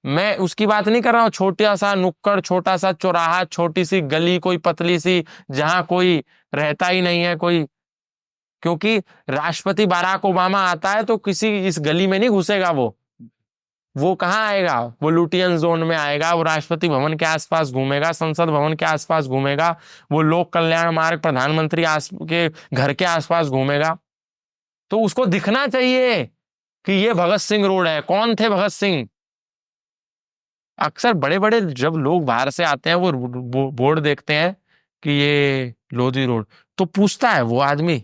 मैं उसकी बात नहीं कर रहा हूँ, छोटा सा नुक्कड़, छोटा सा चौराहा, छोटी सी गली, कोई पतली सी, जहां कोई रहता ही नहीं है कोई, क्योंकि राष्ट्रपति बाराक ओबामा आता है तो किसी इस गली में नहीं घुसेगा, वो कहाँ आएगा, वो लुटियन जोन में आएगा, वो राष्ट्रपति भवन के आसपास घूमेगा, संसद भवन के आसपास घूमेगा, वो लोक कल्याण मार्ग प्रधानमंत्री के घर के आसपास घूमेगा। तो उसको दिखना चाहिए कि ये भगत सिंह रोड है। कौन थे भगत सिंह? अक्सर बड़े बड़े जब लोग बाहर से आते हैं, वो बोर्ड देखते हैं कि ये लोधी रोड, तो पूछता है वो आदमी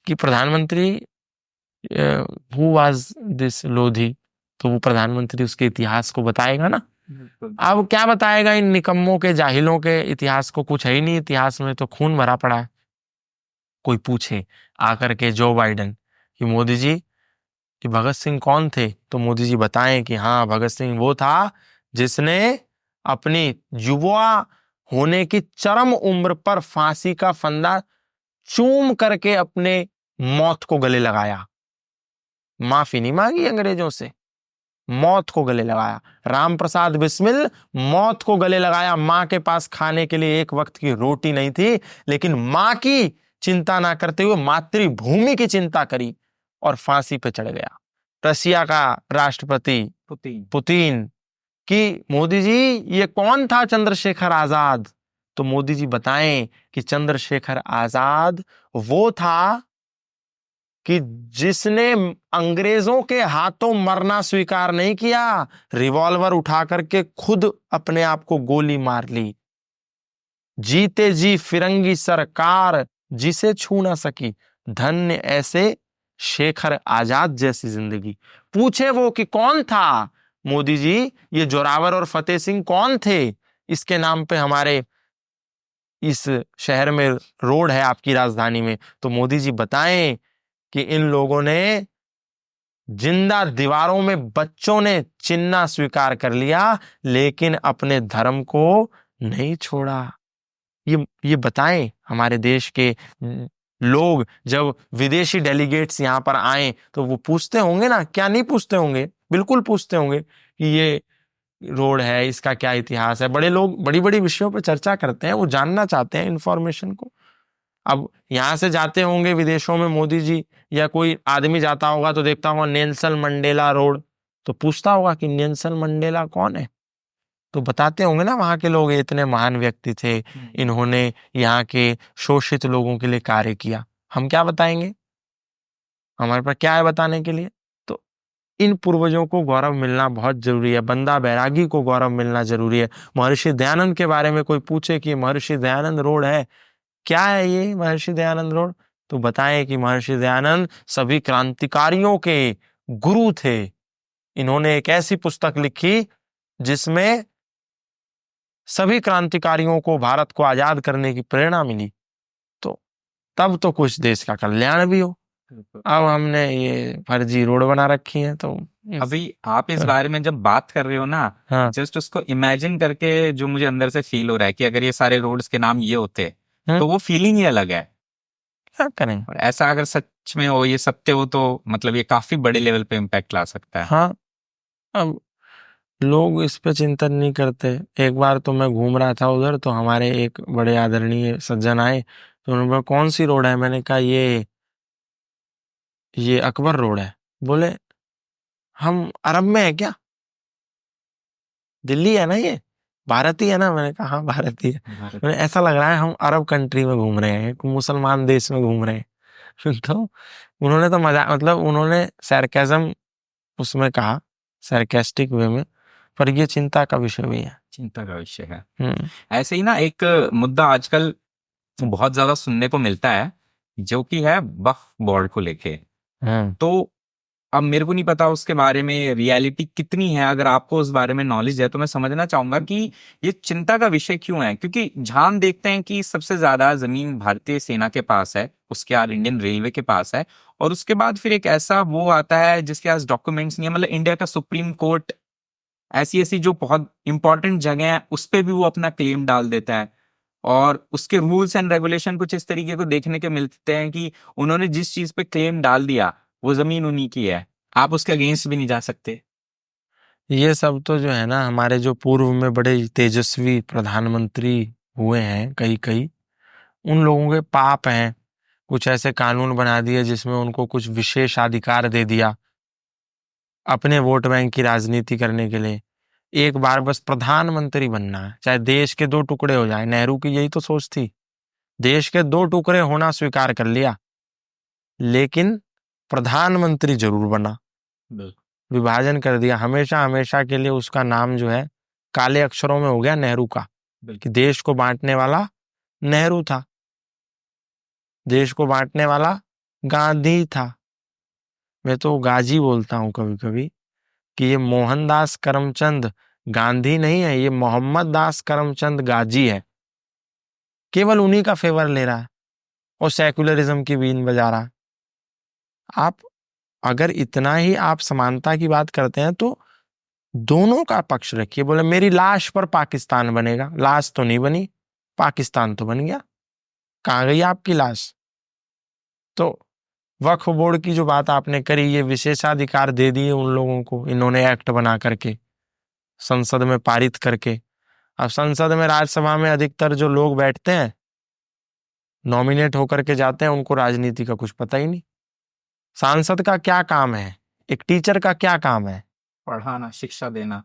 कि प्रधानमंत्री हु वाज दिस लोधी, तो वो प्रधानमंत्री उसके इतिहास को बताएगा ना। अब क्या बताएगा इन निकम्मों के, जाहिलों के इतिहास को? कुछ है ही नहीं इतिहास में, तो खून भरा पड़ा है। कोई पूछे आकर के जो बाइडेन कि मोदी जी कि भगत सिंह कौन थे, तो मोदी जी बताएं कि हाँ, भगत सिंह वो था जिसने अपनी युवा होने की चरम उम्र पर फांसी का फंदा चूम करके अपने मौत को गले लगाया। माफी नहीं मांगी अंग्रेजों से, मौत को गले लगाया। राम प्रसाद बिस्मिल मौत को गले लगाया। मां के पास खाने के लिए एक वक्त की रोटी नहीं थी, लेकिन मां की चिंता ना करते हुए मातृभूमि की चिंता करी और फांसी पे चढ़ गया। रशिया का राष्ट्रपति पुतिन कि मोदी जी ये कौन था चंद्रशेखर आजाद, तो मोदी जी बताएं कि चंद्रशेखर आजाद वो था कि जिसने अंग्रेजों के हाथों मरना स्वीकार नहीं किया, रिवॉल्वर उठा करके खुद अपने आप को गोली मार ली। जीते जी फिरंगी सरकार जिसे छू ना सकी, धन्य ऐसे शेखर आजाद जैसी जिंदगी। पूछे वो कि कौन था? मोदी जी ये जोरावर और फतेह सिंह कौन थे? इसके नाम पे हमारे इस शहर में रोड है, आपकी राजधानी में। तो मोदी जी बताएं कि इन लोगों ने जिंदा दीवारों में बच्चों ने चिन्ना स्वीकार कर लिया, लेकिन अपने धर्म को नहीं छोड़ा। ये बताएं हमारे देश के लोग, जब विदेशी डेलीगेट्स यहाँ पर आए तो वो पूछते होंगे ना, क्या नहीं पूछते होंगे? बिल्कुल पूछते होंगे कि ये रोड है, इसका क्या इतिहास है। बड़े लोग बड़ी बड़ी विषयों पर चर्चा करते हैं, वो जानना चाहते हैं इन्फॉर्मेशन को। अब यहां से जाते होंगे विदेशों में मोदी जी, या कोई आदमी जाता होगा तो देखता होगा नेल्सन मंडेला रोड, तो पूछता होगा कि नेल्सन मंडेला कौन है, तो बताते होंगे ना वहां के लोग, इतने महान व्यक्ति थे, इन्होंने यहाँ के शोषित लोगों के लिए कार्य किया। हम क्या बताएंगे? हमारे पास क्या है बताने के लिए? तो इन पूर्वजों को गौरव मिलना बहुत जरूरी है। बंदा बैरागी को गौरव मिलना जरूरी है। महर्षि दयानंद के बारे में कोई पूछे कि महर्षि दयानंद रोड है, क्या है ये महर्षि दयानंद रोड, तो बताएं कि महर्षि दयानंद सभी क्रांतिकारियों के गुरु थे। इन्होंने एक ऐसी पुस्तक लिखी जिसमें सभी क्रांतिकारियों को भारत को आजाद करने की प्रेरणा मिली, तो तब तो कुछ देश का कल्याण भी हो। अब हमने ये फर्जी रोड बना रखी है। तो अभी आप इस बारे में जब बात कर रहे हो ना, हाँ, जस्ट उसको इमेजिन करके जो मुझे अंदर से फील हो रहा है कि अगर ये सारे रोड्स के नाम ये होते तो वो फीलिंग ही अलग है। क्या करें? और ऐसा अगर सच में हो, ये सत्य हो, तो मतलब ये काफी बड़े लेवल पे इम्पैक्ट ला सकता है। हाँ, अब लोग इस पे चिंतन नहीं करते। एक बार तो मैं घूम रहा था उधर, तो हमारे एक बड़े आदरणीय सज्जन आए, तो उन्होंने बोला कौन सी रोड है? मैंने कहा ये अकबर रोड है। बोले हम अरब में है क्या? दिल्ली है ना ये, भारत ही है ना? मैंने कहा हाँ भारत ही है। मैंने ऐसा लग रहा है हम अरब कंट्री में घूम रहे हैं, मुसलमान देश में घूम रहे हैं। तो उन्होंने तो मजा, मतलब उन्होंने सैरकेज़म उसमें कहा, सैरकेस्टिक वे में, पर ये चिंता का विषय भी है। चिंता का विषय है। ऐसे ही ना एक मुद्दा आजकल बहुत ज्यादा सुनने को मिलता है, जो कि है वक्फ बोर्ड को लेके। तो अब मेरे को नहीं पता उसके बारे में रियलिटी कितनी है। अगर आपको उस बारे में नॉलेज है तो मैं समझना चाहूंगा कि ये चिंता का विषय क्यों है। क्योंकि जहां हम देखते हैं कि सबसे ज्यादा जमीन भारतीय सेना के पास है, उसके बाद इंडियन रेलवे के पास है, और उसके बाद फिर एक ऐसा वो आता है जिसके पास डॉक्यूमेंट्स नहीं है। मतलब इंडिया का सुप्रीम कोर्ट ऐसी ऐसी जो बहुत इंपॉर्टेंट जगह है उस पे भी वो अपना क्लेम डाल देता है। और उसके रूल्स एंड रेगुलेशन कुछ इस तरीके को देखने के मिलते हैं कि उन्होंने जिस चीज पे क्लेम डाल दिया वो जमीन उन्हीं की है, आप उसके अगेंस्ट भी नहीं जा सकते। ये सब तो जो है ना, हमारे जो पूर्व में बड़े तेजस्वी प्रधानमंत्री हुए हैं कई कई, उन लोगों के पाप हैं। कुछ ऐसे कानून बना दिए जिसमें उनको कुछ विशेषाधिकार दे दिया अपने वोट बैंक की राजनीति करने के लिए। एक बार बस प्रधानमंत्री बनना है, चाहे देश के दो टुकड़े हो जाए। नेहरू की यही तो सोच थी, देश के दो टुकड़े होना स्वीकार कर लिया, लेकिन प्रधानमंत्री जरूर बना। विभाजन कर दिया, हमेशा हमेशा के लिए उसका नाम जो है काले अक्षरों में हो गया नेहरू का, कि देश को बांटने वाला नेहरू था, देश को बांटने वाला गांधी था। मैं तो गाजी बोलता हूं कभी कभी कि ये मोहनदास करमचंद गांधी नहीं है, ये मोहम्मद दास करमचंद गाजी है। केवल उन्हीं का फेवर ले रहा है और सेक्युलरिज्म की बीन बजा रहा है। आप अगर इतना ही आप समानता की बात करते हैं तो दोनों का पक्ष रखिए। बोले मेरी लाश पर पाकिस्तान बनेगा, लाश तो नहीं बनी, पाकिस्तान तो बन गया। कहाँ गई आपकी लाश? तो वक्फ बोर्ड की जो बात आपने करी, ये विशेषाधिकार दे दिए उन लोगों को, इन्होंने एक्ट बना करके संसद में पारित करके। अब संसद में, राज्यसभा में अधिकतर जो लोग बैठते हैं, नॉमिनेट होकर के जाते हैं, उनको राजनीति का कुछ पता ही नहीं। सांसद का क्या काम है? एक टीचर का क्या काम है? पढ़ाना, शिक्षा देना।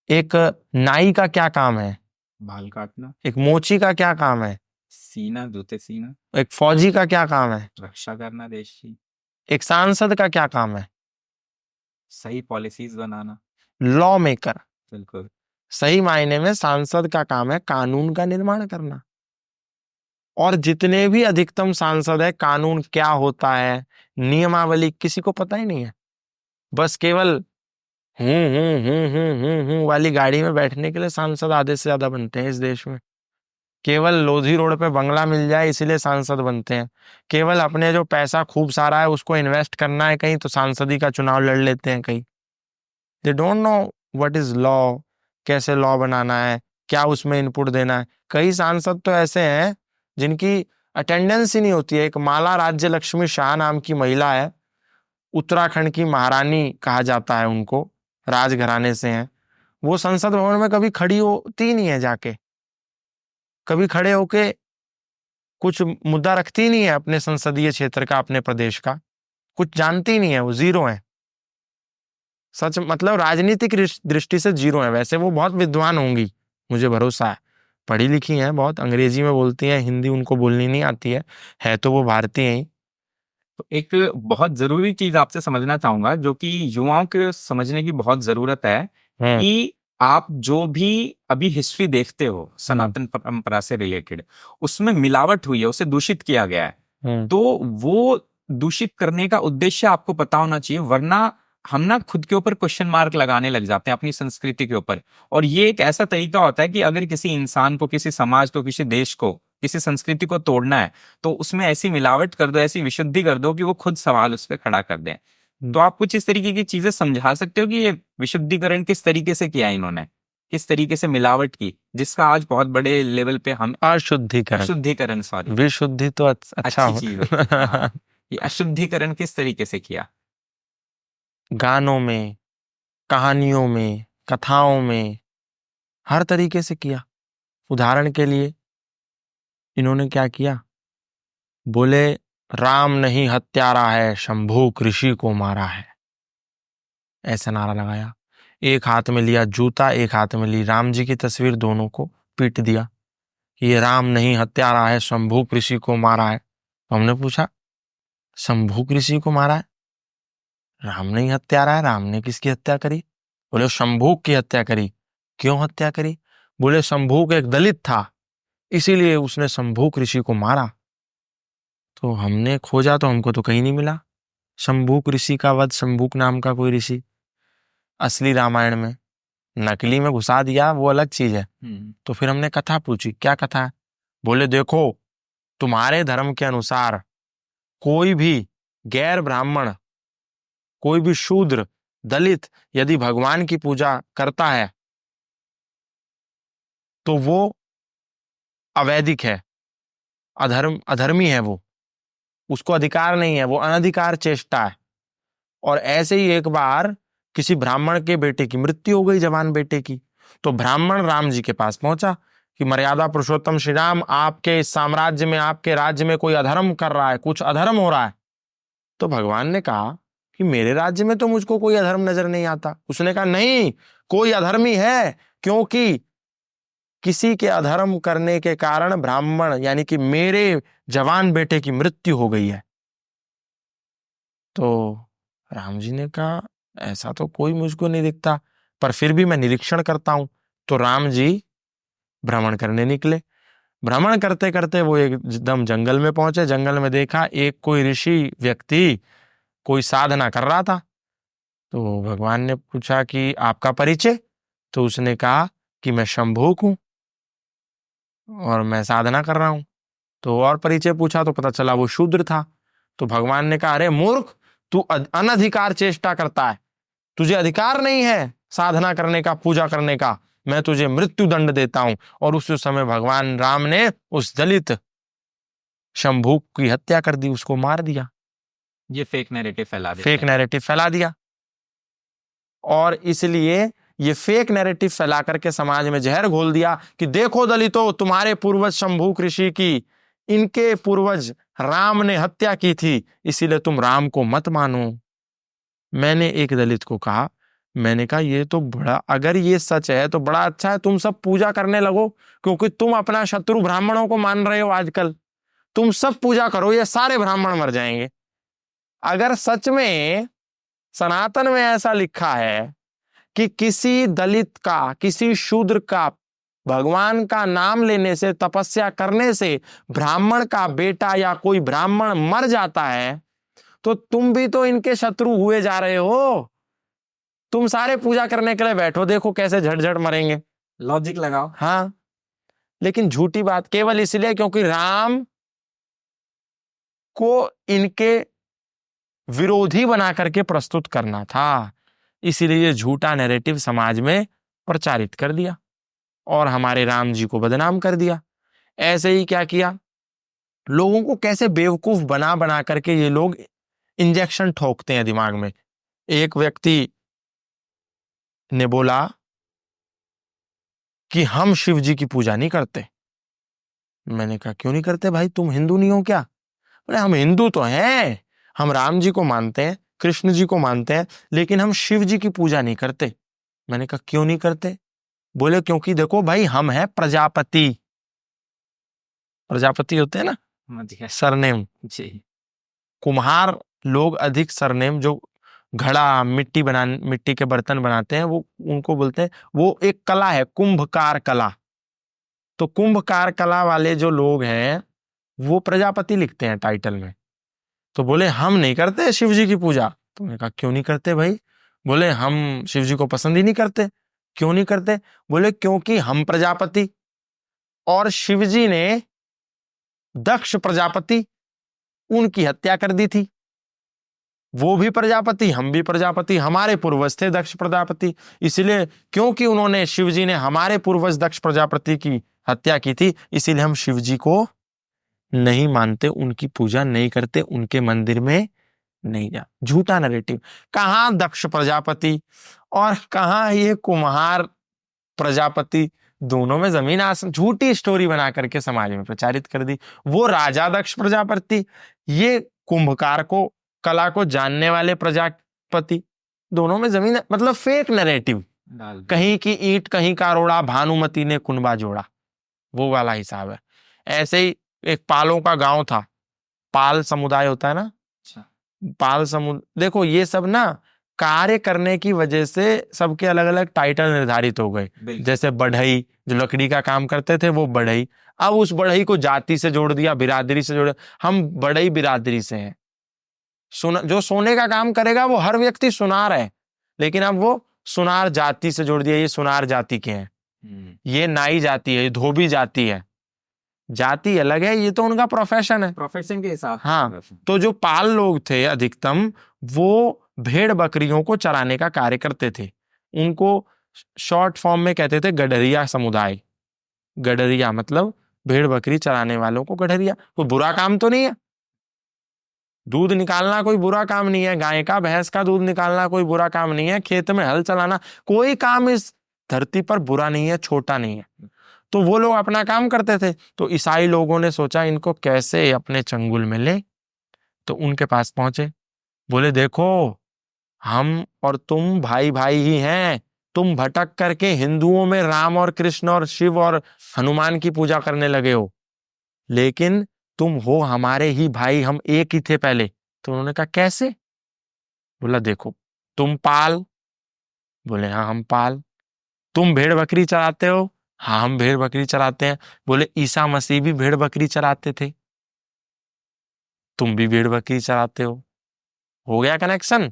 एक नाई का क्या काम है? बाल काटना। एक मोची का क्या काम है? सीना, जूते सीना। एक फौजी का क्या काम है? रक्षा करना देश की। एक सांसद का क्या काम है? सही पॉलिसीज बनाना। Law maker. बिल्कुल सही मायने में सांसद का काम है कानून का निर्माण करना। और जितने भी अधिकतम सांसद है, कानून क्या होता है, नियमावली किसी को पता ही नहीं है। बस केवल वाली गाड़ी में बैठने के लिए सांसद आधे से ज्यादा बनते हैं इस देश में। केवल लोधी रोड पे बंगला मिल जाए इसलिए सांसद बनते हैं। केवल अपने जो पैसा खूब सारा है उसको इन्वेस्ट करना है कहीं, तो सांसदी का चुनाव लड़ लेते हैं कहीं। They don't know what is law, कैसे लॉ बनाना है, क्या उसमें इनपुट देना है। कई सांसद तो ऐसे हैं जिनकी अटेंडेंस ही नहीं होती है। एक माला राज्य लक्ष्मी शाह नाम की महिला है, उत्तराखंड की महारानी कहा जाता है उनको, राजघराने से हैं। वो संसद भवन में कभी खड़ी होती नहीं है, जाके कभी खड़े होके कुछ मुद्दा रखती नहीं है अपने संसदीय क्षेत्र का, अपने प्रदेश का, कुछ जानती नहीं है, वो जीरो है। सच मतलब राजनीतिक दृष्टि से जीरो है। वैसे वो बहुत विद्वान होंगी, मुझे भरोसा है, पढ़ी लिखी हैं बहुत, अंग्रेजी में बोलती हैं, हिंदी उनको बोलनी नहीं आती है तो वो भारतीय ही। तो एक बहुत जरूरी चीज आपसे समझना चाहूंगा, जो कि युवाओं के समझने की बहुत जरूरत है, कि आप जो भी अभी हिस्ट्री देखते हो सनातन परंपरा से रिलेटेड, उसमें मिलावट हुई है, उसे दूषित किया गया है। तो वो दूषित करने का उद्देश्य आपको पता होना चाहिए, वरना हम ना खुद के ऊपर क्वेश्चन मार्क लगाने लग जाते हैं अपनी संस्कृति के ऊपर। और ये एक ऐसा तरीका होता है कि अगर किसी इंसान को, किसी समाज को, किसी देश को, किसी संस्कृति को तोड़ना है, तो उसमें ऐसी मिलावट कर दो, ऐसी विशुद्धि कर दो कि वो खुद सवाल उस पर खड़ा कर दें। तो आप कुछ इस तरीके की चीजें समझा सकते हो कि ये विशुद्धिकरण किस तरीके से किया इन्होंने, किस तरीके से मिलावट की, जिसका आज बहुत बड़े लेवल पे हम अशुद्धिकरण, सॉरी, विशुद्धि तो अच्छा अच्छी चीज है। हाँ, ये अशुद्धिकरण किस तरीके से किया? गानों में, कहानियों में, कथाओं में, हर तरीके से किया। उदाहरण के लिए इन्होंने क्या किया, बोले राम नहीं हत्यारा है, शंभूक ऋषि को मारा है, ऐसा नारा लगाया। एक हाथ में लिया जूता, एक हाथ में ली राम जी की तस्वीर, दोनों को पीट दिया। ये राम नहीं हत्यारा है, शंभूक ऋषि को मारा है। तो हमने पूछा, शंभूक ऋषि को मारा है, राम नहीं हत्यारा है, राम ने किसकी हत्या करी? बोले शंभूक की हत्या करी। क्यों हत्या करी? बोले शंभूक एक दलित था, इसीलिए उसने शंभूक ऋषि को मारा। तो हमने खोजा तो हमको तो कहीं नहीं मिला शंभूक ऋषि का वध, शंभूक नाम का कोई ऋषि असली रामायण में। नकली में घुसा दिया, वो अलग चीज है। तो फिर हमने कथा पूछी, क्या कथा है? बोले देखो, तुम्हारे धर्म के अनुसार कोई भी गैर ब्राह्मण, कोई भी शूद्र, दलित यदि भगवान की पूजा करता है तो वो अवैधिक है, अधर्मी है, वो, उसको अधिकार नहीं है, वो अनधिकार चेष्टा है। और ऐसे ही एक बार किसी ब्राह्मण के बेटे की मृत्यु हो गई, जवान बेटे की। तो ब्राह्मण राम जी के पास पहुंचा कि मर्यादा पुरुषोत्तम श्री राम, आपके इस साम्राज्य में, आपके राज्य में कोई अधर्म कर रहा है, कुछ अधर्म हो रहा है। तो भगवान ने कहा कि मेरे राज्य में तो मुझको कोई अधर्म नजर नहीं आता। उसने कहा नहीं, कोई अधर्मी है, क्योंकि किसी के अधर्म करने के कारण ब्राह्मण यानी कि मेरे जवान बेटे की मृत्यु हो गई है। तो राम जी ने कहा ऐसा तो कोई मुझको नहीं दिखता, पर फिर भी मैं निरीक्षण करता हूं। तो राम जी भ्रमण करने निकले। भ्रमण करते करते वो एकदम जंगल में पहुंचे। जंगल में देखा एक कोई ऋषि व्यक्ति कोई साधना कर रहा था। तो भगवान ने पूछा कि आपका परिचय? तो उसने कहा कि मैं शंभूक हूं और मैं साधना कर रहा हूं। तो और परिचय पूछा तो पता चला वो शूद्र था। तो भगवान ने कहा अरे मूर्ख, तू अनधिकार चेष्टा करता है, तुझे अधिकार नहीं है साधना करने का, पूजा करने का, मैं तुझे मृत्यु दंड देता हूं। और उस समय भगवान राम ने उस दलित शंभूक की हत्या कर दी, उसको मार दिया। ये फेक नैरेटिव फैला देते फेक हैं। नैरेटिव फैला दिया, और इसलिए ये फेक नैरेटिव फैला करके समाज में जहर घोल दिया कि देखो दलितों, तुम्हारे पूर्वज शंभूक ऋषि की, इनके पूर्वज राम ने हत्या की थी, इसीलिए तुम राम को मत मानो। मैंने एक दलित को कहा, मैंने कहा ये तो बड़ा, अगर ये सच है तो बड़ा अच्छा है, तुम सब पूजा करने लगो, क्योंकि तुम अपना शत्रु ब्राह्मणों को मान रहे हो आजकल। तुम सब पूजा करो, ये सारे ब्राह्मण मर जाएंगे। अगर सच में सनातन में ऐसा लिखा है कि किसी दलित का, किसी शूद्र का भगवान का नाम लेने से, तपस्या करने से ब्राह्मण का बेटा या कोई ब्राह्मण मर जाता है, तो तुम भी तो इनके शत्रु हुए जा रहे हो। तुम सारे पूजा करने के लिए बैठो, देखो कैसे झट मरेंगे। लॉजिक लगाओ। हाँ, लेकिन झूठी बात, केवल इसलिए क्योंकि राम को इनके विरोधी बना करके प्रस्तुत करना था, इसीलिए ये झूठा नैरेटिव समाज में प्रचारित कर दिया और हमारे राम जी को बदनाम कर दिया। ऐसे ही क्या किया, लोगों को कैसे बेवकूफ बना बना करके ये लोग इंजेक्शन ठोकते हैं दिमाग में। एक व्यक्ति ने बोला कि हम शिव जी की पूजा नहीं करते। मैंने कहा क्यों नहीं करते भाई, तुम हिंदू नहीं हो क्या? बोले हम हिंदू तो हैं, हम राम जी को मानते हैं, कृष्ण जी को मानते हैं, लेकिन हम शिव जी की पूजा नहीं करते। मैंने कहा क्यों नहीं करते? बोले क्योंकि देखो भाई, हम हैं प्रजापति। प्रजापति होते हैं ना सरनेम, जी। कुम्हार लोग अधिक सरनेम, जो घड़ा मिट्टी के बर्तन बनाते हैं, वो उनको बोलते हैं, वो एक कला है कुंभकार कला। तो कुंभकार कला वाले जो लोग हैं वो प्रजापति लिखते हैं टाइटल में। तो बोले हम नहीं करते शिव जी की पूजा। तो मैंने कहा क्यों नहीं करते भाई? बोले हम शिव जी को पसंद ही नहीं करते। क्यों नहीं करते? बोले क्योंकि हम प्रजापति, और शिव जी ने दक्ष प्रजापति, उनकी हत्या कर दी थी। वो भी प्रजापति, हम भी प्रजापति, हमारे पूर्वज थे दक्ष प्रजापति। इसलिए क्योंकि उन्होंने, शिव जी ने हमारे पूर्वज दक्ष प्रजापति की हत्या की थी, इसीलिए हम शिव जी को नहीं मानते, उनकी पूजा नहीं करते, उनके मंदिर में नहीं जा। झूठा नैरेटिव। कहां दक्ष प्रजापति और कहां ये कुम्हार प्रजापति, दोनों में जमीन आसमान। झूठी स्टोरी बना करके समाज में प्रचारित कर दी। वो राजा दक्ष प्रजापति, ये कुंभकार को, कला को जानने वाले प्रजापति, दोनों में जमीन, मतलब फेक नैरेटिव। कहीं की ईंट कहीं का रोड़ा, भानुमति ने कुनबा जोड़ा, वो वाला हिसाब है। ऐसे ही एक पालों का गांव था, पाल समुदाय होता है ना, पाल समुदाय। देखो ये सब ना कार्य करने की वजह से सबके अलग अलग टाइटल निर्धारित हो गए। जैसे बढ़ई, जो लकड़ी का काम करते थे वो बढ़ई, अब उस बढ़ई को जाति से जोड़ दिया, बिरादरी से जोड़, हम बढ़ई बिरादरी से हैं। जो सोने का काम करेगा वो हर व्यक्ति सुनार है, लेकिन अब वो सुनार जाति से जोड़ दिया, ये सुनार जाति के हैं, ये नाई जाति है, ये धोबी जाति है। जाति अलग है, ये तो उनका प्रोफेशन है, प्रोफेशन के हिसाब। हाँ, तो जो पाल लोग थे अधिकतम, वो भेड़ बकरियों को चराने का कार्य करते थे। उनको शॉर्ट फॉर्म में कहते थे गडरिया समुदाय। गडरिया मतलब भेड़ बकरी चराने वालों को गडरिया। कोई बुरा काम तो नहीं है। दूध निकालना कोई बुरा काम नहीं है, गाय का भैंस का दूध निकालना कोई बुरा काम नहीं है, खेत में हल चलाना कोई काम इस धरती पर बुरा नहीं है, छोटा नहीं है। तो वो लोग अपना काम करते थे। तो ईसाई लोगों ने सोचा इनको कैसे अपने चंगुल में ले, तो उनके पास पहुंचे, बोले देखो हम और तुम भाई भाई ही हैं, तुम भटक करके हिंदुओं में राम और कृष्ण और शिव और हनुमान की पूजा करने लगे हो, लेकिन तुम हो हमारे ही भाई, हम एक ही थे पहले। तो उन्होंने कहा कैसे? बोला देखो तुम पाल, बोले हाँ हम पाल। तुम भेड़ बकरी चराते हो, हाँ हम भेड़ बकरी चराते हैं। बोले ईसा मसीह भी भेड़ बकरी चराते थे, तुम भी भेड़ बकरी चराते हो गया कनेक्शन।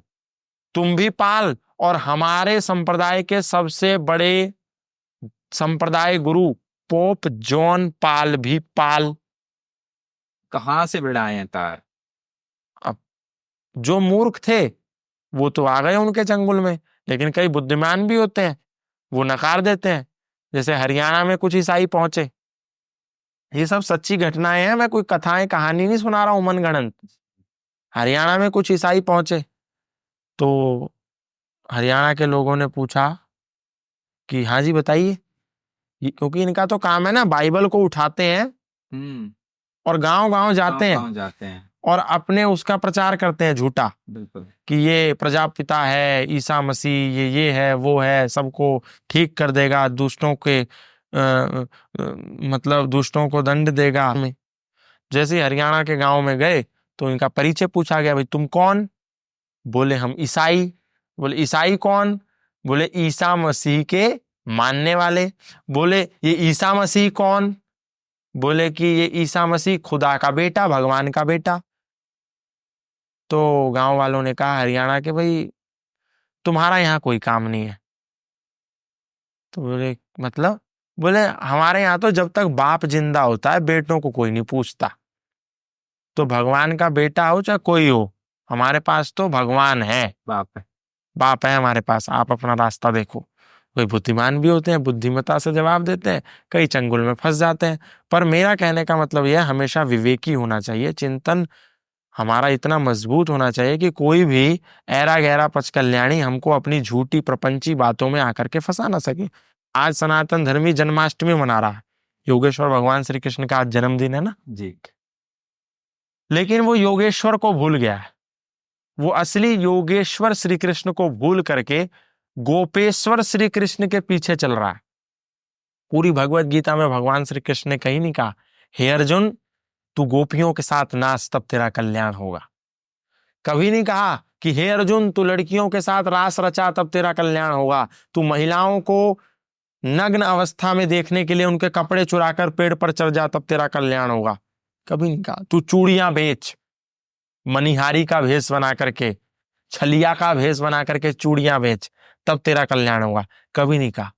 तुम भी पाल, और हमारे संप्रदाय के सबसे बड़े संप्रदाय गुरु पोप जॉन पाल भी पाल। कहाँ से भिड़ाए हैं तार? अब जो मूर्ख थे वो तो आ गए उनके चंगुल में, लेकिन कई बुद्धिमान भी होते हैं, वो नकार देते हैं। जैसे हरियाणा में कुछ ईसाई पहुंचे, ये सब सच्ची घटनाएं हैं, मैं कोई कथाएं कहानी नहीं सुना रहा हूं मनगढ़ंत। हरियाणा में कुछ ईसाई पहुंचे, तो हरियाणा के लोगों ने पूछा कि हाँ जी बताइए, क्योंकि इनका तो काम है ना, बाइबल को उठाते हैं और गांव गांव जाते हैं और अपने उसका प्रचार करते हैं झूठा, बिल्कुल, कि ये प्रजापिता है, ईसा मसीह ये है वो है, सबको ठीक कर देगा, दुष्टों के मतलब दुष्टों को दंड देगा। जैसे ही हरियाणा के गांव में गए तो इनका परिचय पूछा गया, भाई तुम कौन? बोले हम ईसाई। बोले ईसाई कौन? बोले ईसा मसीह के मानने वाले। बोले ये ईसा मसीह कौन? बोले कि ये ईसा मसीह खुदा का बेटा, भगवान का बेटा। तो गांव वालों ने कहा हरियाणा के, भाई तुम्हारा यहाँ कोई काम नहीं है। तो बोले मतलब? बोले हमारे यहाँ तो जब तक बाप जिंदा होता है बेटों को कोई नहीं पूछता, तो भगवान का बेटा हो चाहे कोई हो, हमारे पास तो भगवान है, बाप है हमारे पास, आप अपना रास्ता देखो। कोई बुद्धिमान भी होते हैं, बुद्धिमता से जवाब देते हैं, कई चंगुल में फंस जाते हैं। पर मेरा कहने का मतलब यह हमेशा विवेकी होना चाहिए, चिंतन हमारा इतना मजबूत होना चाहिए कि कोई भी ऐरा गहरा पच कल्याणी हमको अपनी झूठी प्रपंची बातों में आकर के फंसा ना सके। आज सनातन धर्मी जन्माष्टमी मना रहा है, योगेश्वर भगवान श्री कृष्ण का आज जन्मदिन है ना जी, लेकिन वो योगेश्वर को भूल गया है, वो असली योगेश्वर श्री कृष्ण को भूल करके गोपेश्वर श्री कृष्ण के पीछे चल रहा है। पूरी भगवत गीता में भगवान श्री कृष्ण ने कहीं नहीं कहा हे अर्जुन तू गोपियों के साथ नाच तब तेरा कल्याण होगा, कभी नहीं कहा कि हे अर्जुन तू लड़कियों के साथ रास रचा तब तेरा कल्याण होगा, तू महिलाओं को नग्न अवस्था में देखने के लिए उनके कपड़े चुराकर पेड़ पर चढ़ जा तब तेरा कल्याण होगा, कभी नहीं कहा। तू चूड़ियां बेच, मनिहारी का भेष बना करके, छलिया का भेष बना करके चूड़ियां बेच तब तेरा कल्याण होगा, कभी नहीं कहा।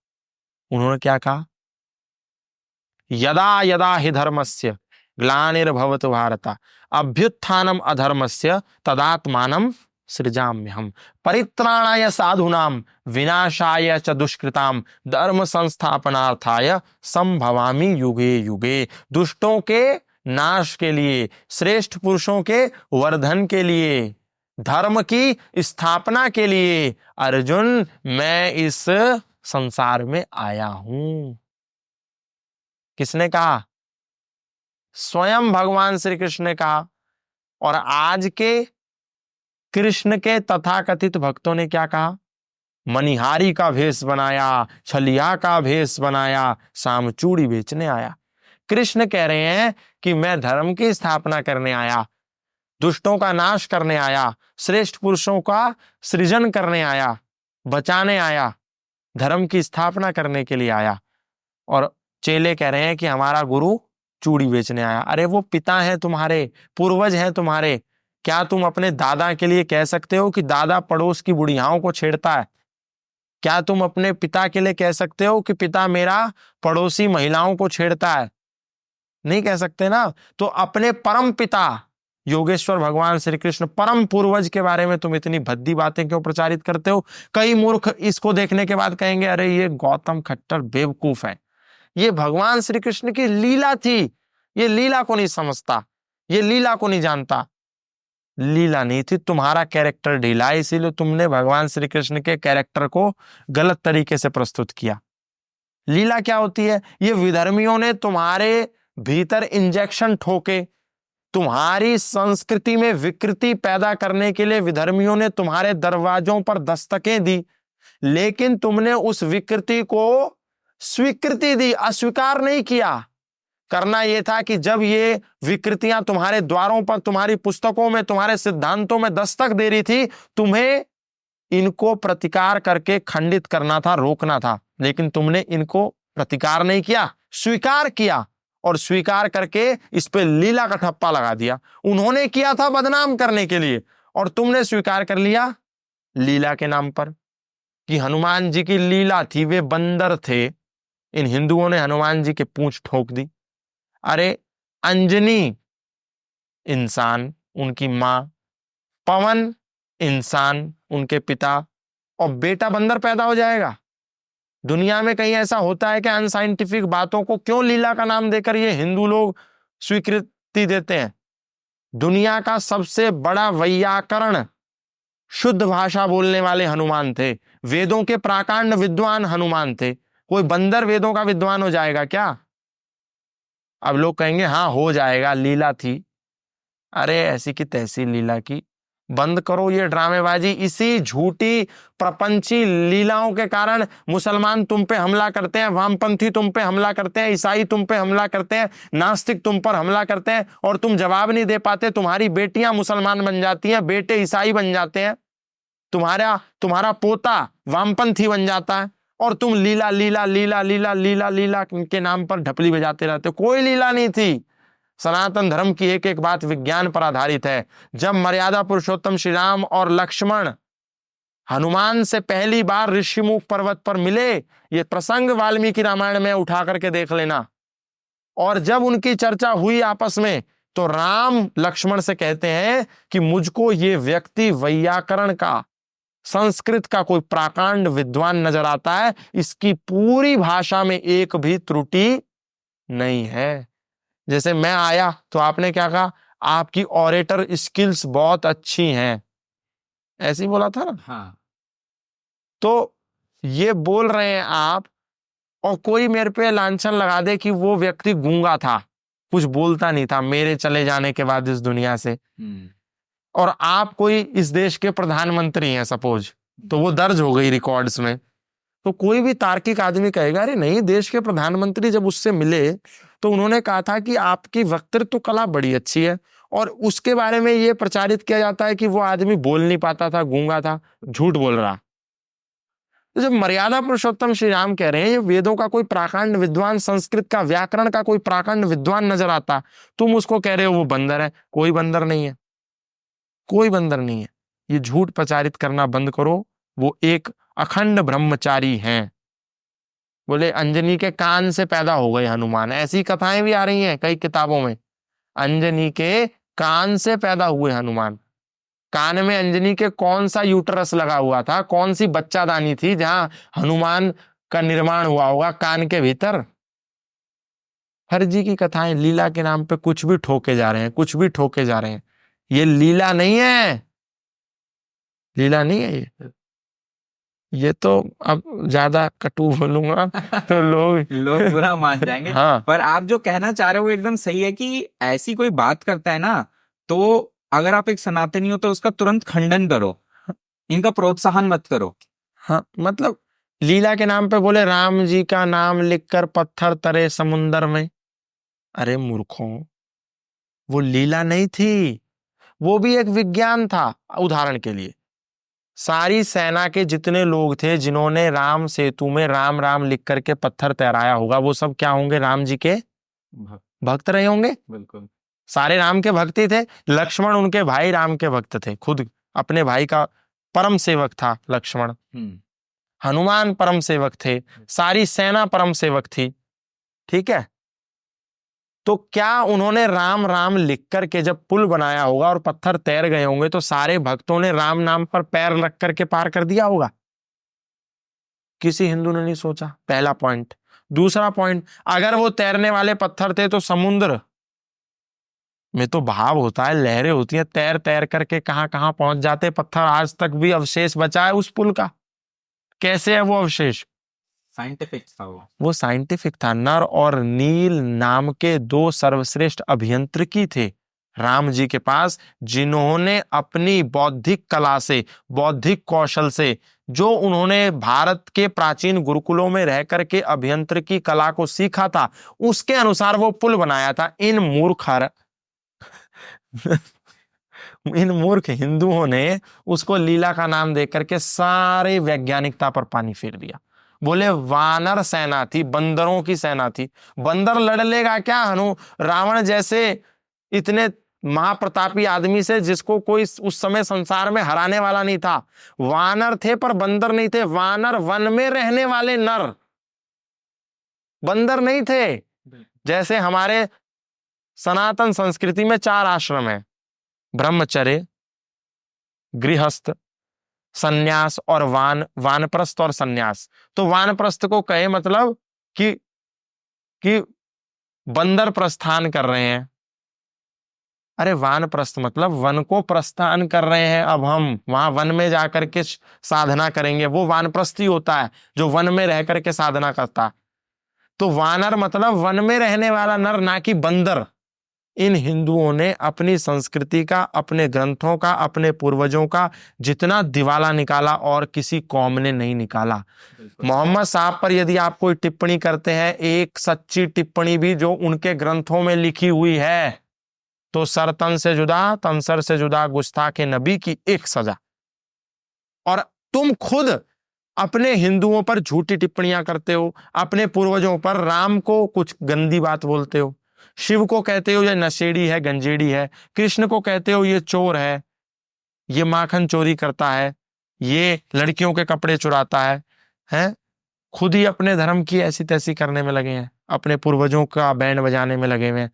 उन्होंने क्या कहा? यदा यदा हि धर्मस्य ग्लानिर्भवतु भारत अभ्युत्थानम अधर्मस्य तदात्मानं सृजाम्यहम् परित्राणाय साधूनां विनाशाय च दुष्कृतां धर्म संस्थापनार्थाय संभवामि युगे युगे। दुष्टों के नाश के लिए, श्रेष्ठ पुरुषों के वर्धन के लिए, धर्म की स्थापना के लिए अर्जुन मैं इस संसार में आया हूं। किसने कहा? स्वयं भगवान श्री कृष्ण ने कहा। और आज के कृष्ण के तथाकथित भक्तों ने क्या कहा? मनिहारी का भेष बनाया, छलिया का भेष बनाया, शाम चूड़ी बेचने आया। कृष्ण कह रहे हैं कि मैं धर्म की स्थापना करने आया, दुष्टों का नाश करने आया, श्रेष्ठ पुरुषों का सृजन करने आया, बचाने आया, धर्म की स्थापना करने के लिए आया। और चेले कह रहे हैं कि हमारा गुरु चूड़ी बेचने आया। अरे वो पिता है तुम्हारे, पूर्वज हैं तुम्हारे, क्या तुम अपने दादा के लिए कह सकते हो कि दादा पड़ोस की बुढ़ियाओं को छेड़ता है? क्या तुम अपने पिता के लिए कह सकते हो कि पिता मेरा पड़ोसी महिलाओं को छेड़ता है? नहीं कह सकते ना। तो अपने परम पिता योगेश्वर भगवान श्री कृष्ण परम पूर्वज के बारे में तुम इतनी भद्दी बातें क्यों प्रचारित करते हो? कई मूर्ख इसको देखने के बाद कहेंगे अरे ये गौतम खट्टर बेवकूफ है, ये भगवान श्री कृष्ण की लीला थी, ये लीला को नहीं समझता, ये लीला को नहीं जानता। लीला नहीं थी, तुम्हारा कैरेक्टर ढीला है, इसीलिए तुमने भगवान श्री कृष्ण के कैरेक्टर को गलत तरीके से प्रस्तुत किया। लीला क्या होती है? ये विधर्मियों ने तुम्हारे भीतर इंजेक्शन ठोके, तुम्हारी संस्कृति में विकृति पैदा करने के लिए विधर्मियों ने तुम्हारे दरवाजों पर दस्तकें दी, लेकिन तुमने उस विकृति को स्वीकृति दी, अस्वीकार नहीं किया। करना यह था कि जब ये विकृतियां तुम्हारे द्वारों पर, तुम्हारी पुस्तकों में, तुम्हारे सिद्धांतों में दस्तक दे रही थी, तुम्हें इनको प्रतिकार करके खंडित करना था, रोकना था, लेकिन तुमने इनको प्रतिकार नहीं किया, स्वीकार किया, और स्वीकार करके इस पे लीला का ठप्पा लगा दिया। उन्होंने किया था बदनाम करने के लिए, और तुमने स्वीकार कर लिया लीला के नाम पर कि हनुमान जी की लीला थी, वे बंदर थे। इन हिंदुओं ने हनुमान जी के पूंछ ठोक दी। अरे अंजनी इंसान, उनकी मां, पवन इंसान, उनके पिता, और बेटा बंदर पैदा हो जाएगा। दुनिया में कहीं ऐसा होता है कि अनसाइंटिफिक बातों को क्यों लीला का नाम देकर ये हिंदू लोग स्वीकृति देते हैं? दुनिया का सबसे बड़ा वैयाकरण, शुद्ध भाषा बोलने वाले हनुमान थे, वेदों के प्राकांड विद्वान हनुमान थे। कोई बंदर वेदों का विद्वान हो जाएगा क्या? अब लोग कहेंगे हाँ हो जाएगा, लीला थी। अरे ऐसी की तैसी लीला की, बंद करो ये ड्रामेबाजी। इसी झूठी प्रपंची लीलाओं के कारण मुसलमान तुम पे हमला करते हैं, वामपंथी तुम पे हमला करते हैं, ईसाई तुम पे हमला करते हैं, नास्तिक तुम पर हमला करते हैं, और तुम जवाब नहीं दे पाते। तुम्हारी बेटियां मुसलमान बन जाती हैं, बेटे ईसाई बन जाते हैं, तुम्हारा पोता वामपंथी बन जाता है, और तुम लीला लीला लीला लीला लीला लीला के नाम पर ढपली बजाते रहते हो। कोई लीला नहीं थी। सनातन धर्म की एक एक बात विज्ञान पर आधारित है। जब मर्यादा पुरुषोत्तम श्री राम और लक्ष्मण हनुमान से पहली बार ऋषिमुख पर्वत पर मिले, ये प्रसंग वाल्मीकि रामायण में उठा करके देख लेना, और जब उनकी चर्चा हुई आपस में, तो राम लक्ष्मण से कहते हैं कि मुझको ये व्यक्ति वैयाकरण का, संस्कृत का कोई प्राकांड विद्वान नजर आता है, इसकी पूरी भाषा में एक भी त्रुटि नहीं है। जैसे मैं आया तो आपने क्या कहा? आपकी ऑरेटर स्किल्स बहुत अच्छी हैं, ऐसे ही बोला था ना? हाँ। तो ये बोल रहे हैं आप, और कोई मेरे पे लांछन लगा दे कि वो व्यक्ति गूंगा था, कुछ बोलता नहीं था मेरे चले जाने के बाद इस दुनिया से, और आप कोई इस देश के प्रधानमंत्री हैं सपोज, तो वो दर्ज हो गई रिकॉर्ड्स में, तो कोई भी तार्किक आदमी कहेगा अरे नहीं, देश के प्रधानमंत्री जब उससे मिले तो उन्होंने कहा था कि आपकी वक्तृत्व कला बड़ी अच्छी है, और उसके बारे में ये प्रचारित किया जाता है कि वो आदमी बोल नहीं पाता था, गूंगा था, झूठ बोल रहा। तो जब मर्यादा पुरुषोत्तम श्री राम कह रहे हैं ये वेदों का कोई प्राकांड विद्वान, संस्कृत का व्याकरण का कोई प्राकांड विद्वान नजर आता, तुम उसको कह रहे हो वो बंदर है। कोई बंदर नहीं है, कोई बंदर नहीं है। ये झूठ प्रचारित करना बंद करो। वो एक अखंड ब्रह्मचारी हैं। बोले अंजनी के कान से पैदा हो गए हनुमान, ऐसी कथाएं भी आ रही हैं कई किताबों में। अंजनी के कान से पैदा हुए हनुमान। कान में अंजनी के कौन सा यूटरस लगा हुआ था, कौन सी बच्चादानी थी जहां हनुमान का निर्माण हुआ होगा कान के भीतर? फर्जी की कथाएं, लीला के नाम पे कुछ भी ठोके जा रहे हैं, कुछ भी ठोके जा रहे हैं। ये लीला नहीं है, लीला नहीं है ये तो अब ज्यादा कटु बोलूंगा तो लोग बुरा मान जाएंगे। हाँ। पर आप जो कहना चाह रहे हो वो एकदम सही है कि ऐसी कोई बात करता है ना, तो अगर आप एक सनातनी हो तो उसका तुरंत खंडन करो, इनका प्रोत्साहन मत करो। हाँ, मतलब लीला के नाम पे बोले राम जी का नाम लिखकर पत्थर तरे समुंदर में। अरे मूर्खों, वो लीला नहीं थी, वो भी एक विज्ञान था। उदाहरण के लिए सारी सेना के जितने लोग थे जिन्होंने राम सेतु में राम राम लिख करके पत्थर तैराया होगा, वो सब क्या होंगे? राम जी के भक्त रहे होंगे। बिल्कुल, सारे राम के भक्ति थे। लक्ष्मण उनके भाई राम के भक्त थे, खुद अपने भाई का परम सेवक था लक्ष्मण। हनुमान परम सेवक थे, सारी सेना परम सेवक थी। ठीक है, तो क्या उन्होंने राम राम लिख करके जब पुल बनाया होगा और पत्थर तैर गए होंगे तो सारे भक्तों ने राम नाम पर पैर रख करके पार कर दिया होगा? किसी हिंदू ने नहीं सोचा। पहला पॉइंट। दूसरा पॉइंट, अगर वो तैरने वाले पत्थर थे तो समुद्र में तो भाव होता है, लहरें होती हैं, तैर तैर करके कहां कहां पहुंच जाते पत्थर। आज तक भी अवशेष बचा है उस पुल का। कैसे है वो अवशेष? साइंटिफिक था वो साइंटिफिक था। नर और नील नाम के दो सर्वश्रेष्ठ अभियंत्रिकी थे राम जी के पास, जिन्होंने अपनी बौद्धिक कला से, बौद्धिक कौशल से, जो उन्होंने भारत के प्राचीन गुरुकुलों में रह करके अभियंत्रिकी कला को सीखा था, उसके अनुसार वो पुल बनाया था। इन मूर्ख हिंदुओं ने उसको लीला का नाम देकर के सारे वैज्ञानिकता पर पानी फेर दिया। बोले वानर सेना थी, बंदरों की सेना थी। बंदर लड़ लेगा क्या रावण जैसे इतने महाप्रतापी आदमी से, जिसको कोई उस समय संसार में हराने वाला नहीं था। वानर थे पर बंदर नहीं थे। वानर वन में रहने वाले नर, बंदर नहीं थे। जैसे हमारे सनातन संस्कृति में 4 आश्रम है, ब्रह्मचर्य, गृहस्थ, सन्यास और वानप्रस्थ और सन्यास। तो वानप्रस्थ को कहे मतलब कि बंदर प्रस्थान कर रहे हैं। अरे वानप्रस्थ मतलब वन को प्रस्थान कर रहे हैं। अब हम वहां वन में जाकर के साधना करेंगे, वो वानप्रस्थी होता है जो वन में रह करके साधना करता है। तो वानर मतलब वन में रहने वाला नर, ना कि बंदर। इन हिंदुओं ने अपनी संस्कृति का, अपने ग्रंथों का, अपने पूर्वजों का जितना दिवाला निकाला और किसी कौम ने नहीं निकाला। मोहम्मद साहब पर यदि आप कोई टिप्पणी करते हैं, एक सच्ची टिप्पणी भी जो उनके ग्रंथों में लिखी हुई है, तो सर तन से जुदा, तनसर से जुदा, गुस्ताखे नबी की एक सजा। और तुम खुद अपने हिंदुओं पर झूठी टिप्पणियां करते हो, अपने पूर्वजों पर, राम को कुछ गंदी बात बोलते हो, शिव को कहते हो ये नशेड़ी है, गंजेड़ी है, कृष्ण को कहते हो ये चोर है, ये माखन चोरी करता है, ये लड़कियों के कपड़े चुराता है? खुद ही अपने धर्म की ऐसी तैसी करने में लगे हैं, अपने पूर्वजों का बैंड बजाने में लगे हुए हैं।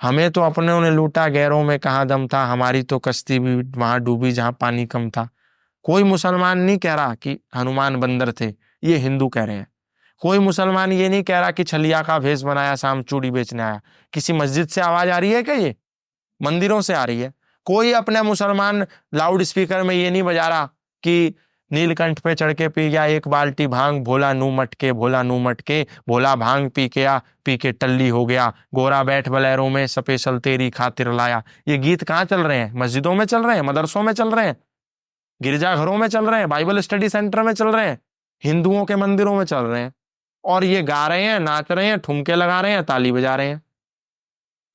हमें तो अपने ने लूटा, गैरों में कहाँ दम था, हमारी तो कश्ती भी वहां डूबी जहां पानी कम था। कोई मुसलमान नहीं कह रहा कि हनुमान बंदर थे, ये हिंदू कह रहे हैं। कोई मुसलमान ये नहीं कह रहा कि छलिया का भेष बनाया शाम चूड़ी बेचने आया। किसी मस्जिद से आवाज आ रही है क्या? ये मंदिरों से आ रही है। कोई अपने मुसलमान लाउड स्पीकर में ये नहीं बजा रहा कि नीलकंठ पे चढ़ के पी गया 1 बाल्टी भांग, भोला नू मटके, भोला नू मटके, भोला भांग पी के आ, पी के टल्ली हो गया, गोरा बैठ बलेरों में स्पेशल तेरी खातिर लाया। ये गीत कहाँ चल रहे हैं? मस्जिदों में चल रहे हैं, मदरसों में चल रहे हैं, गिरजाघरों में चल रहे हैं, बाइबल स्टडी सेंटर में चल रहे हैं, हिंदुओं के मंदिरों में चल रहे हैं। और ये गा रहे हैं, नाच रहे हैं, ठुमके लगा रहे हैं, ताली बजा रहे हैं।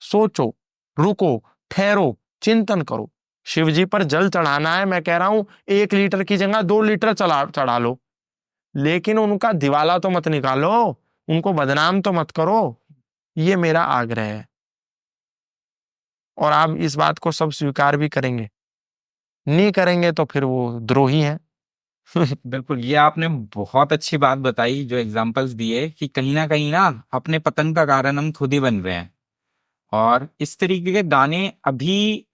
सोचो, रुको, ठहरो, चिंतन करो। शिव जी पर जल चढ़ाना है, मैं कह रहा हूं 1 लीटर की जगह 2 लीटर चढ़ा लो, लेकिन उनका दिवाला तो मत निकालो, उनको बदनाम तो मत करो। ये मेरा आग्रह है, और आप इस बात को सब स्वीकार भी करेंगे। नहीं करेंगे तो फिर वो द्रोही हैं। बिल्कुल, ये आपने बहुत अच्छी बात बताई, जो एग्जांपल्स दिए कि कहीं ना अपने पतन का कारण हम खुद ही बन रहे हैं। और इस तरीके के गाने अभी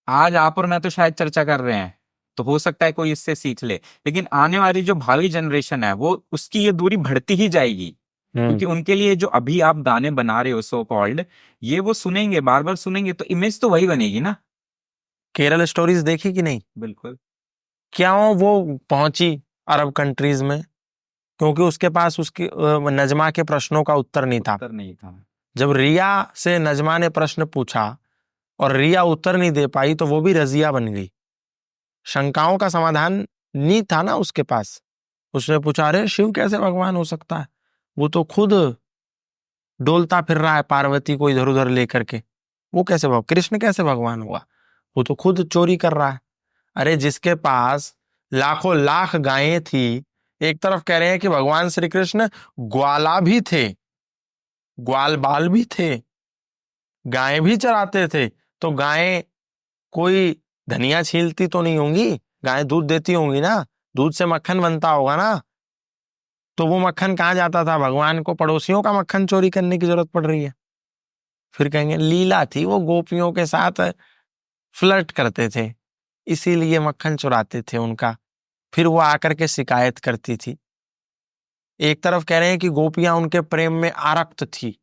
आज आप और मैं तो शायद चर्चा कर रहे हैं, तो हो सकता है कोई इससे सीख ले, लेकिन आने वाली जो भावी जनरेशन है वो उसकी ये दूरी बढ़ती ही जाएगी, क्योंकि उनके लिए जो अभी आप गाने बना रहे हो सो कॉल्ड, ये वो सुनेंगे, बार बार सुनेंगे, तो इमेज तो वही बनेगी ना। केरल स्टोरीज देखी कि नहीं? बिल्कुल। क्यों वो पहुंची अरब कंट्रीज में? क्योंकि उसके पास उसकी नजमा के प्रश्नों का उत्तर नहीं था। जब रिया से नजमा ने प्रश्न पूछा और रिया उत्तर नहीं दे पाई, तो वो भी रजिया बन गई। शंकाओं का समाधान नहीं था ना उसके पास। उसने पूछा, अरे शिव कैसे भगवान हो सकता है? वो तो खुद डोलता फिर रहा है पार्वती को इधर उधर लेकर के, वो कैसे कृष्ण कैसे भगवान हुआ? वो तो खुद चोरी कर रहा है। अरे जिसके पास लाखों लाख गायें थी, एक तरफ कह रहे हैं कि भगवान श्री कृष्ण ग्वाला भी थे, ग्वाल बाल भी थे, गायें भी चराते थे, तो गायें कोई धनिया छीलती तो नहीं होंगी, गायें दूध देती होंगी ना, दूध से मक्खन बनता होगा ना। तो वो मक्खन कहाँ जाता था? भगवान को पड़ोसियों का मक्खन चोरी करने की जरूरत पड़ रही है? फिर कहेंगे लीला थी, वो गोपियों के साथ फ्लर्ट करते थे, इसीलिए मक्खन चुराते थे उनका। फिर वो आकर के शिकायत करती थी। एक तरफ कह रहे हैं कि गोपियां उनके प्रेम में आरक्त थी,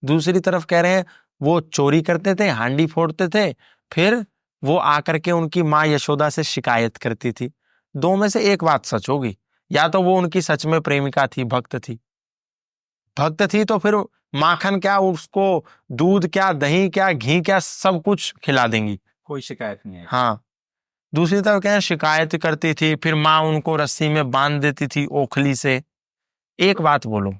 दूसरी तरफ कह रहे हैं वो चोरी करते थे, हांडी फोड़ते थे, फिर वो आकर के उनकी माँ यशोदा से शिकायत करती थी। दो में से एक बात सच होगी, या तो वो उनकी सच में प्रेमिका थी, भक्त थी। भक्त थी तो फिर माखन क्या, उसको दूध क्या, दही क्या, घी क्या, सब कुछ खिला देंगी, कोई शिकायत नहीं है। हाँ। दूसरी तरफ क्या, शिकायत करती थी, फिर माँ उनको रस्सी में बांध देती थी ओखली से। एक बात बोलो,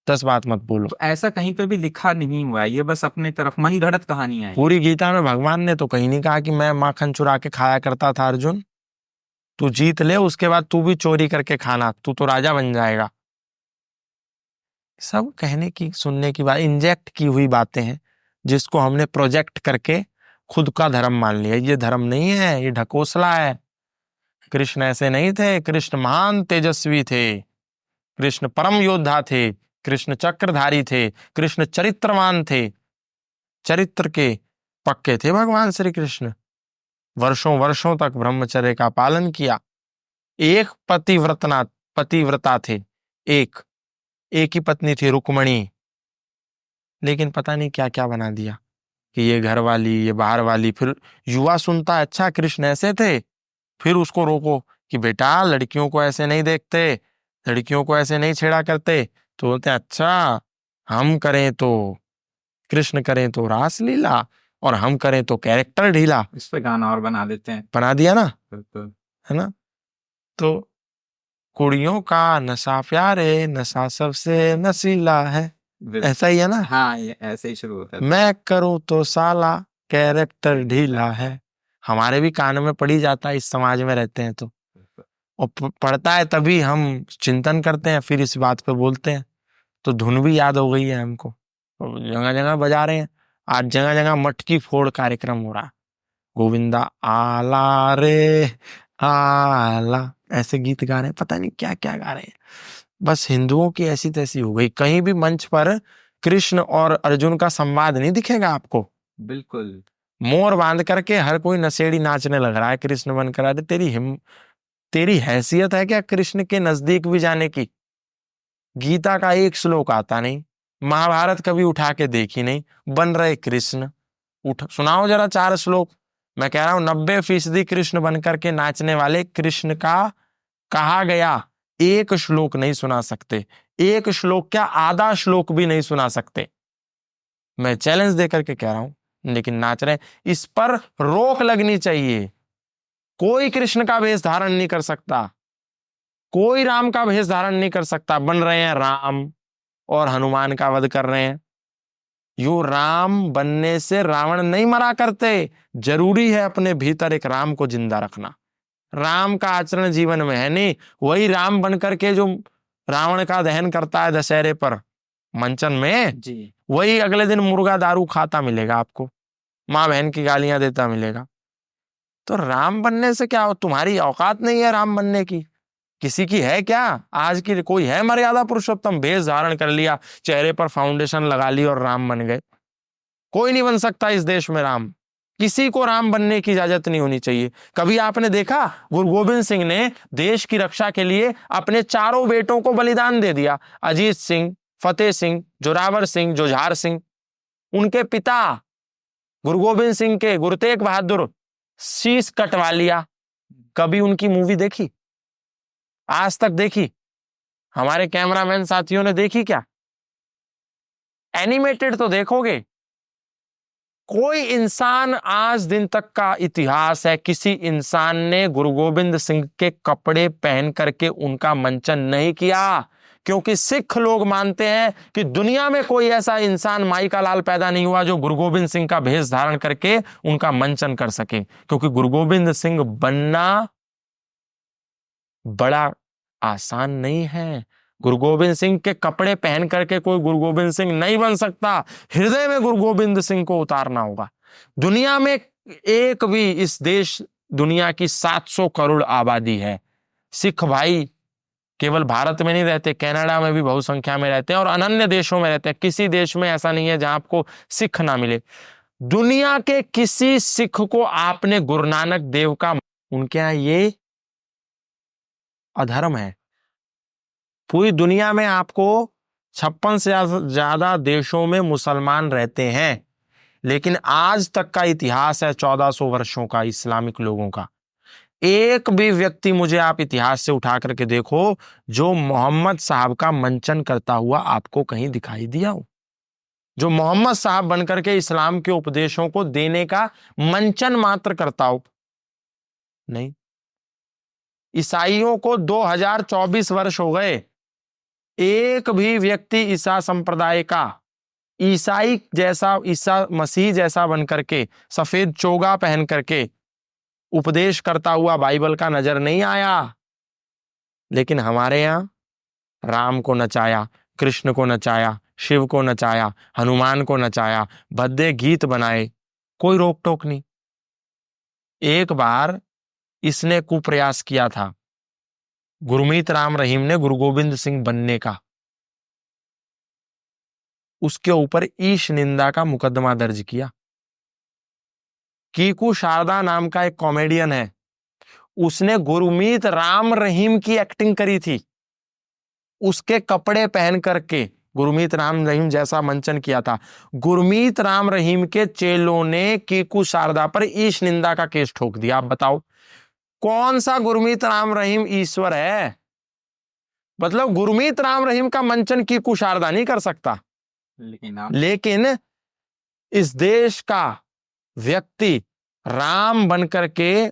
10 बात मत बोलो। तो ऐसा कहीं पे भी लिखा नहीं हुआ है, ये बस अपने तरफ मन गढ़ंत कहानियां हैं। पूरी गीता में भगवान ने तो कहीं नहीं कहा कि मैं माखन चुरा के खाया करता था अर्जुन। तू जीत ले, उसके बाद तू भी चोरी करके खाना, तू तो राजा बन जाएगा। सब कहने की सुनने की बात, इंजेक्ट की हुई बातें हैं, जिसको हमने प्रोजेक्ट करके खुद का धर्म मान लिया। ये धर्म नहीं है, ये ढकोसला है। कृष्ण ऐसे नहीं थे, कृष्ण महान तेजस्वी थे, कृष्ण परम योद्धा थे, कृष्ण चक्रधारी थे, कृष्ण चरित्रवान थे, चरित्र के पक्के थे भगवान श्री कृष्ण। वर्षों वर्षों तक ब्रह्मचर्य का पालन किया। एक पतिव्रता थे, एक एक ही पत्नी थी रुक्मणी, लेकिन पता नहीं क्या क्या बना दिया कि ये घर वाली, ये बाहर वाली। फिर युवा सुनता है, अच्छा कृष्ण ऐसे थे, फिर उसको रोको कि बेटा लड़कियों को ऐसे नहीं देखते, लड़कियों को ऐसे नहीं छेड़ा करते। तो बोलते हैं अच्छा, हम करें तो, कृष्ण करें तो रासलीला, और हम करें तो कैरेक्टर ढीला। इस पे गाना और बना देते हैं, बना दिया ना, बिल्कुल। है ना। तो कुड़ियों का नशा प्यारे, नशा सबसे नशीला है, ऐसा ही है ना। हाँ, ये ऐसे ही शुरू होता है। मैं करूं तो साला कैरेक्टर ढीला है, हमारे भी कान में पड़ी जाता है, इस समाज में रहते हैं तो। और पढ़ता है तभी हम चिंतन करते हैं, फिर इस बात पे बोलते हैं। तो धुन भी याद हो गई है हमको, जगह जगह बजा रहे हैं। आज जगह जगह मटकी फोड़ कार्यक्रम हो रहा, गोविंदा आला रे आला, ऐसे गीत गा रहे हैं, पता नहीं क्या क्या गा रहे हैं। बस हिंदुओं की ऐसी तैसी हो गई। कहीं भी मंच पर कृष्ण और अर्जुन का संवाद नहीं दिखेगा आपको। बिल्कुल। मोर बांध करके हर कोई नशेड़ी नाचने लग रहा है कृष्ण बनकर। अरे तेरी हैसियत है क्या कृष्ण के नजदीक भी जाने की? गीता का एक श्लोक आता नहीं, महाभारत कभी उठा के देखी नहीं, बन रहे कृष्ण। उठ सुनाओ जरा 4 श्लोक। मैं कह रहा हूं 90% कृष्ण बनकर के नाचने वाले कृष्ण का कहा गया एक श्लोक नहीं सुना सकते। एक श्लोक क्या, आधा श्लोक भी नहीं सुना सकते। मैं चैलेंज देकर के कह रहा हूं, लेकिन नाच रहे। इस पर रोक लगनी चाहिए। कोई कृष्ण का वेश धारण नहीं कर सकता, कोई राम का वेश धारण नहीं कर सकता। बन रहे हैं राम और हनुमान का वध कर रहे हैं। यो राम बनने से रावण नहीं मरा करते। जरूरी है अपने भीतर एक राम को जिंदा रखना। राम का आचरण जीवन में है नहीं। वही राम बनकर के जो रावण का दहन करता है दशहरे पर मंचन में जी, वही अगले दिन मुर्गा दारू खाता मिलेगा आपको, माँ बहन की गालियां देता मिलेगा। तो राम बनने से क्या, तुम्हारी औकात नहीं है राम बनने की। किसी की है क्या? आज की कोई है मर्यादा पुरुषोत्तम? भेष धारण कर लिया, चेहरे पर फाउंडेशन लगा ली और राम बन गए। कोई नहीं बन सकता इस देश में राम। किसी को राम बनने की इजाजत नहीं होनी चाहिए। कभी आपने देखा गुरु गोविंद सिंह ने देश की रक्षा के लिए अपने 4 बेटों को बलिदान दे दिया? अजीत सिंह, फतेह सिंह, जोरावर सिंह, जुझार सिंह। उनके पिता गुरु गोविंद सिंह के गुरु तेग बहादुर शीश कटवा लिया। कभी उनकी मूवी देखी? आज तक देखी? हमारे कैमरामैन साथियों ने देखी क्या? एनिमेटेड तो देखोगे। कोई इंसान आज दिन तक का इतिहास है, किसी इंसान ने गुरु गोविंद सिंह के कपड़े पहन करके उनका मंचन नहीं किया। क्योंकि सिख लोग मानते हैं कि दुनिया में कोई ऐसा इंसान माई का लाल पैदा नहीं हुआ जो गुरु गोविंद सिंह का भेष धारण करके उनका मंचन कर सके। क्योंकि गुरु गोविंद सिंह बनना बड़ा आसान नहीं है। गुरु गोविंद सिंह के कपड़े पहन करके कोई गुरु गोविंद सिंह नहीं बन सकता। हृदय में गुरु गोविंद सिंह को उतारना होगा। दुनिया में एक भी, इस देश दुनिया की 700 करोड़ आबादी है। सिख भाई केवल भारत में नहीं रहते, कनाडा में भी बहुसंख्या में रहते हैं और अन्य देशों में रहते हैं। किसी देश में ऐसा नहीं है जहां आपको सिख ना मिले। दुनिया के किसी सिख को आपने गुरु नानक देव का, उनके यहां ये अधर्म है। पूरी दुनिया में आपको 56 से ज्यादा देशों में मुसलमान रहते हैं। लेकिन आज तक का इतिहास है 1400 वर्षों का इस्लामिक लोगों का, एक भी व्यक्ति मुझे आप इतिहास से उठा करके देखो जो मोहम्मद साहब का मंचन करता हुआ आपको कहीं दिखाई दिया हो, जो मोहम्मद साहब बनकर के इस्लाम के उपदेशों को देने का मंचन मात्र करता हो। नहीं, ईसाइयों को 2024 वर्ष हो गए, एक भी व्यक्ति ईसा संप्रदाय का ईसाई जैसा, ईसा मसीह जैसा बनकर के सफेद चोगा पहन करके उपदेश करता हुआ बाइबल का नजर नहीं आया। लेकिन हमारे यहां राम को नचाया, कृष्ण को नचाया, शिव को नचाया, हनुमान को नचाया, भद्दे गीत बनाए, कोई रोक टोक नहीं। एक बार इसने कुप्रयास किया था गुरमीत राम रहीम ने गुरु गोविंद सिंह बनने का, उसके ऊपर ईश निंदा का मुकदमा दर्ज किया। कीकू शारदा नाम का एक कॉमेडियन है, उसने गुरमीत राम रहीम की एक्टिंग करी थी, उसके कपड़े पहन करके गुरमीत राम रहीम जैसा मंचन किया था। गुरमीत राम रहीम के चेलों ने कीकू शारदा पर ईश निंदा का केस ठोक दिया। आप बताओ कौन सा गुरमीत राम रहीम ईश्वर है? मतलब गुरमीत राम रहीम का मंचन कीकू शारदा नहीं कर सकता, लेकिन इस देश का व्यक्ति राम बनकर के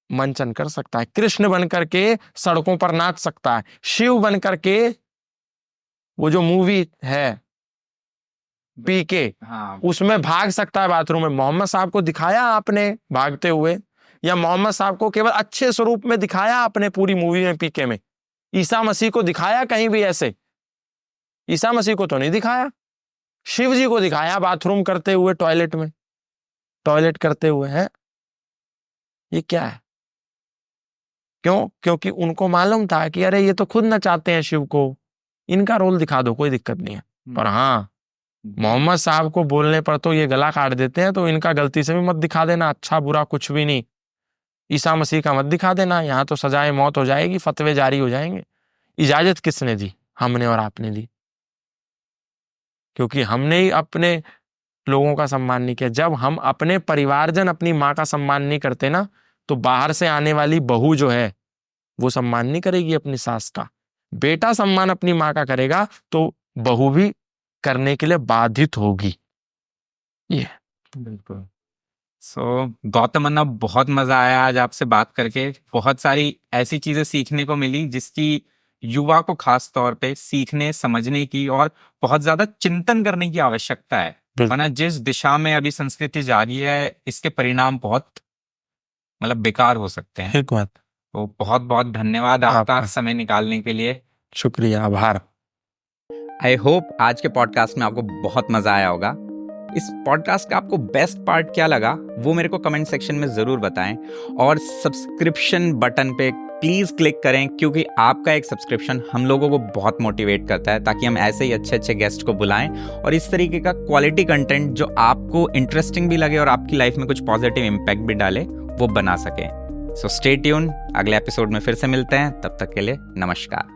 मंचन कर सकता है, कृष्ण बनकर के सड़कों पर नाच सकता है, शिव बनकर के वो जो मूवी है पीके, हाँ, उसमें भाग सकता है बाथरूम में। मोहम्मद साहब को दिखाया आपने भागते हुए, या मोहम्मद साहब को केवल अच्छे स्वरूप में दिखाया आपने पूरी मूवी में पीके में? ईसा मसीह को दिखाया कहीं भी ऐसे? ईसा मसीह को तो नहीं दिखाया। शिव जी को दिखाया बाथरूम करते हुए, टॉयलेट में टॉयलेट करते हुए। है ये क्या है? क्यों? क्योंकि उनको मालूम था कि अरे ये तो खुद नचाते हैं शिव को, इनका रोल दिखा दो, कोई दिक्कत नहीं है। पर हाँ, मोहम्मद साहब को बोलने पर तो ये गला काट देते हैं, तो इनका गलती से भी मत दिखा देना, अच्छा बुरा कुछ भी नहीं। ईसा मसीह का मत दिखा देना, यहां तो सजाए मौत हो जाएगी, फतवे जारी हो जाएंगे। इजाजत किसने दी? हमने और आपने दी, क्योंकि हमने ही अपने लोगों का सम्मान नहीं किया। जब हम अपने परिवारजन, अपनी माँ का सम्मान नहीं करते ना, तो बाहर से आने वाली बहू जो है वो सम्मान नहीं करेगी अपनी सास का। बेटा सम्मान अपनी माँ का करेगा तो बहू भी करने के लिए बाधित होगी। ये बिल्कुल। गौतम अन्ना, बहुत मजा आया आज आपसे बात करके। बहुत सारी ऐसी चीजें सीखने को मिली जिसकी युवा को खास तौर पे सीखने, समझने की और बहुत ज्यादा चिंतन करने की आवश्यकता है। वरना जिस दिशा में अभी संस्कृति जा रही है, इसके परिणाम बहुत मतलब बेकार हो सकते हैं। एक बात, तो बहुत बहुत धन्यवाद आपका समय निकालने के लिए। शुक्रिया, आभार। आई होप आज के पॉडकास्ट में आपको बहुत मजा आया होगा। इस पॉडकास्ट का आपको बेस्ट पार्ट क्या लगा वो मेरे को कमेंट सेक्शन में जरूर बताएं, और सब्सक्रिप्शन बटन पे प्लीज क्लिक करें, क्योंकि आपका एक सब्सक्रिप्शन हम लोगों को बहुत मोटिवेट करता है, ताकि हम ऐसे ही अच्छे अच्छे गेस्ट को बुलाएं और इस तरीके का क्वालिटी कंटेंट जो आपको इंटरेस्टिंग भी लगे और आपकी लाइफ में कुछ पॉजिटिव इम्पैक्ट भी डाले, वो बना सके। सो स्टे ट्यून, अगले एपिसोड में फिर से मिलते हैं। तब तक के लिए नमस्कार।